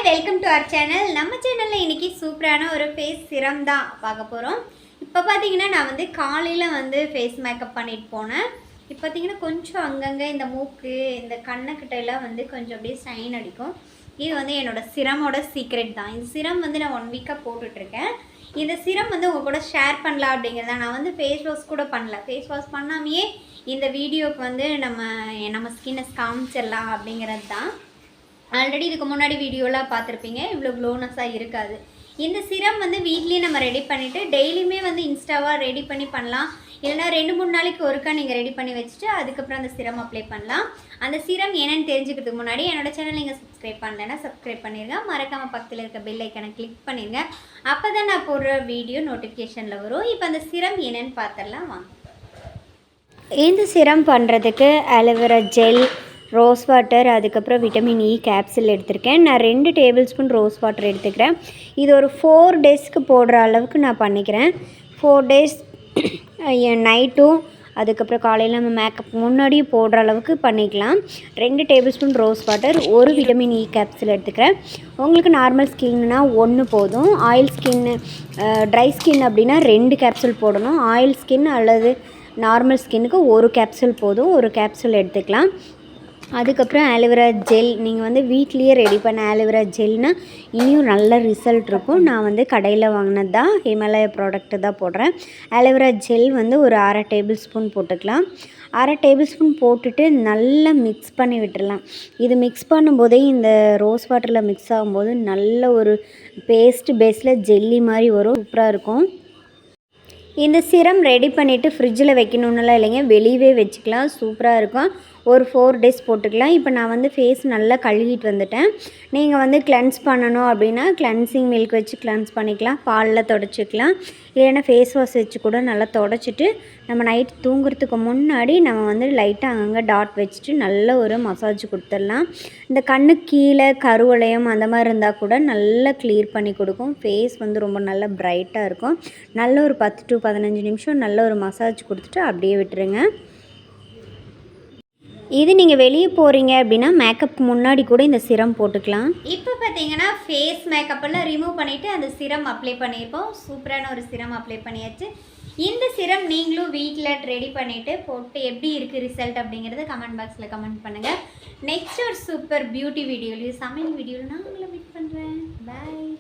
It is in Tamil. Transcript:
Welcome to our channel. நம்ம சேனலில் இன்றைக்கி சூப்பரான ஒரு ஃபேஸ் சிரம் தான் பார்க்க போகிறோம். இப்போ பார்த்தீங்கன்னா நான் வந்து காலையில் ஃபேஸ் மேக்கப் பண்ணிட்டு போனேன். இப்போ பார்த்தீங்கன்னா கொஞ்சம் அங்கங்கே இந்த மூக்கு இந்த கண்ணுக்கிட்டெல்லாம் கொஞ்சம் அப்படியே ஷைன் அடிக்கும். இது என்னோடய சிரமோட சீக்ரெட் தான். இந்த சிரம் நான் 1 வீக்காக போட்டுட்ருக்கேன். இந்த சிரம் உங்கள் கூட ஷேர் பண்ணலாம் அப்படிங்கிறத. நான் ஃபேஸ் வாஷ் கூட பண்ணல. ஃபேஸ் வாஷ் பண்ணாமையே இந்த வீடியோவுக்கு நம்ம ஸ்கின்னை காமிச்சிடலாம் அப்படிங்கிறது தான். ஆல்ரெடி இதுக்கு முன்னாடி வீடியோலாம் பார்த்துருப்பீங்க. இவ்வளோ க்ளோனஸாக இருக்காது. இந்த சிரம் வீட்லேயே நம்ம ரெடி பண்ணிவிட்டு டெய்லியுமே இன்ஸ்டாவாக ரெடி பண்ணலாம். இல்லைனா 2-3 நாளைக்கு ஒருக்கா நீங்கள் ரெடி பண்ணி வச்சுட்டு அதுக்கப்புறம் அந்த சிரம் அப்ளை பண்ணலாம். அந்த சிரம் என்னென்னு தெரிஞ்சுக்கிறதுக்கு முன்னாடி என்னோடய சேனல் நீங்கள் சப்ஸ்கிரைப் பண்ணலைன்னா சப்ஸ்கிரைப் பண்ணிடுங்க. மறக்காமல் பக்கத்தில் இருக்க பெல் ஐக்கனை கிளிக் பண்ணிடுங்க. அப்போ தான் நான் போடுற வீடியோ நோட்டிஃபிகேஷனில் வரும். இப்போ அந்த சிரம் என்னென்னு பார்த்துடலாம் வாங்க. இந்த சிரம் பண்ணுறதுக்கு ஆலோவேரா ஜெல், ரோஸ் வாட்டர், அதுக்கப்புறம் விட்டமின் இ கேப்சூல் எடுத்திருக்கேன். நான் 2 டேபிள் ஸ்பூன் ரோஸ் வாட்டர் எடுத்துக்கிறேன். இது ஒரு 4 டேஸ்க்கு போடுற அளவுக்கு நான் பண்ணிக்கிறேன். 4 டேஸ் நைட்டும் அதுக்கப்புறம் காலையில் நம்ம மேக்கப் முன்னாடியும் போடுற அளவுக்கு பண்ணிக்கலாம். 2 table spoon rose water, 1 vitamin E capsule எடுத்துக்கிறேன். உங்களுக்கு நார்மல் ஸ்கின்னா 1 போதும். ஆயில் ஸ்கின்னு ட்ரை ஸ்கின் அப்படின்னா 2 கேப்சூல் போடணும். ஆயில் ஸ்கின் அல்லது நார்மல் ஸ்கின்னுக்கு 1 கேப்சூல் போதும். 1 கேப்சூல் எடுத்துக்கலாம். அதுக்கப்புறம் ஆலோவேரா ஜெல். நீங்கள் வீட்லேயே ரெடி பண்ண ஆலோவேரா ஜெல்னால் இனியும் நல்ல ரிசல்ட் இருக்கும். நான் கடையில் வாங்கினது தான், ஹிமாலயா ப்ராடக்ட்டு தான் போடுறேன். ஆலோவேரா ஜெல் ஒரு 1/2 டேபிள் ஸ்பூன் போட்டுக்கலாம். 1/2 டேபிள் ஸ்பூன் போட்டுட்டு நல்லா மிக்ஸ் பண்ணி விட்டுடலாம். இது மிக்ஸ் பண்ணும்போதே இந்த ரோஸ் வாட்டரில் மிக்ஸ் ஆகும்போது நல்ல ஒரு பேஸ்ட் பேஸில் ஜெல்லி மாதிரி வரும். சூப்பராக இருக்கும். இந்த சிரம் ரெடி பண்ணிவிட்டு ஃப்ரிட்ஜில் வைக்கணுன்னுலாம் இல்லைங்க, வெளியவே வச்சுக்கலாம். சூப்பராக இருக்கும். ஒரு 4 டேஸ் போட்டுக்கலாம். இப்போ நான் ஃபேஸ் நல்லா கழுவிட்டு வந்துட்டேன். நீங்கள் கிளென்ஸ் பண்ணணும் அப்படின்னா கிளென்சிங் மில்க் வச்சு கிளென்ஸ் பண்ணிக்கலாம். பாலில் தொடச்சிக்கலாம். இல்லைன்னா ஃபேஸ் வாஷ் வச்சு கூட நல்லா தொடச்சிட்டு நம்ம நைட் தூங்குறதுக்கு முன்னாடி நம்ம லைட்டாக அங்கங்கே டாட் வச்சுட்டு நல்ல ஒரு மசாஜ் கொடுத்துடலாம். இந்த கண்ணுக்கு கீழே கருவளையம் அந்த மாதிரி இருந்தால் கூட நல்லா க்ளியர் பண்ணி கொடுக்கும். ஃபேஸ் ரொம்ப நல்லா ப்ரைட்டாக இருக்கும். நல்ல ஒரு 10 to 15 நிமிஷம் நல்ல ஒரு மசாஜ் கொடுத்துட்டு அப்படியே விட்டுருங்க. இது நீங்கள் வெளியே போகிறீங்க அப்படின்னா மேக்கப்புக்கு முன்னாடி கூட இந்த சிரம் போட்டுக்கலாம். இப்போ பார்த்தீங்கன்னா ஃபேஸ் மேக்கப்பெல்லாம் ரிமூவ் பண்ணிவிட்டு அந்த சிரம் அப்ளை பண்ணியிருக்கோம். சூப்பரான ஒரு சிரம் அப்ளை பண்ணியாச்சு. இந்த சிரம் நீங்களும் வீட்டில் ரெடி பண்ணிவிட்டு போட்டு எப்படி இருக்குது ரிசல்ட் அப்படிங்கிறத கமெண்ட் பாக்ஸில் கமெண்ட் பண்ணுங்கள். நெக்ஸ்ட் ஒரு சூப்பர் பியூட்டி வீடியோலையும் சமையல் வீடியோவில் நான் உங்களை மீட் பண்ணுறேன். பாய்.